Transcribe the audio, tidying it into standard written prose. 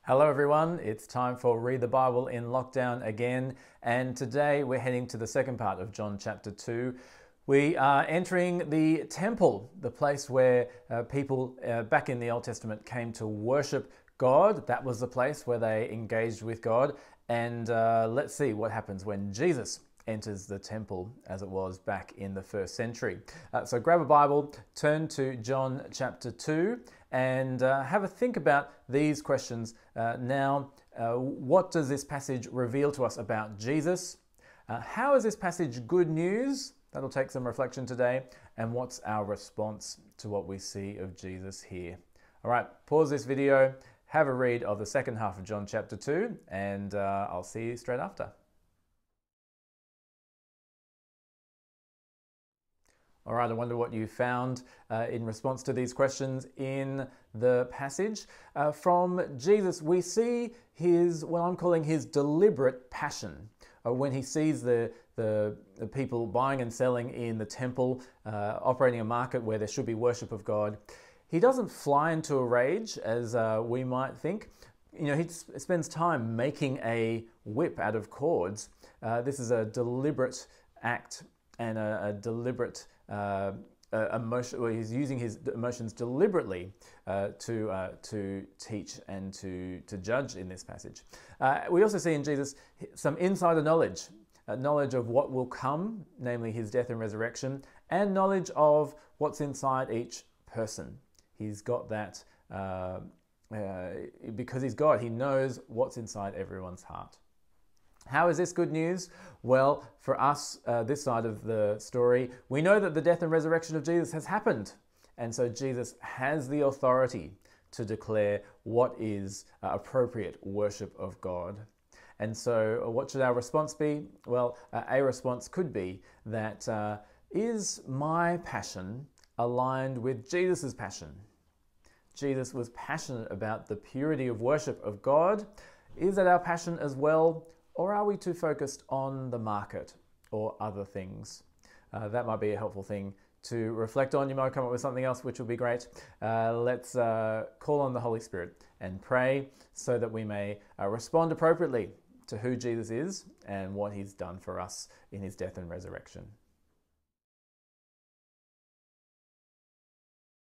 Hello everyone, it's time for Read the Bible in Lockdown again, and today we're heading to the second part of John chapter 2. We are entering the temple, the place where people back in the Old Testament came to worship God. That was the place where they engaged with God, and let's see what happens when Jesus enters the temple as it was back in the first century. So grab a Bible, turn to John chapter 2 and have a think about these questions. What does this passage reveal to us about Jesus? How is this passage good news? That'll take some reflection today. And what's our response to what we see of Jesus here? All right, pause this video, have a read of the second half of John chapter 2, and I'll see you straight after. All right, I wonder what you found in response to these questions in the passage. From Jesus, we see his, what I'm calling his deliberate passion. When he sees the people buying and selling in the temple, operating a market where there should be worship of God, he doesn't fly into a rage as we might think. You know, he spends time making a whip out of cords. This is a deliberate act and a deliberate emotion, where he's using his emotions deliberately to teach and to judge in this passage. We also see in Jesus some insider knowledge, knowledge of what will come, namely his death and resurrection, and knowledge of what's inside each person. He's got that because he's God. He knows what's inside everyone's heart. How is this good news? Well, for us, this side of the story, we know that the death and resurrection of Jesus has happened. And so Jesus has the authority to declare what is appropriate worship of God. And so what should our response be? Well, a response could be that is my passion aligned with Jesus's passion? Jesus was passionate about the purity of worship of God. Is that our passion as well? Or are we too focused on the market or other things? That might be a helpful thing to reflect on. You might come up with something else, which will be great. Let's call on the Holy Spirit and pray so that we may respond appropriately to who Jesus is and what he's done for us in his death and resurrection.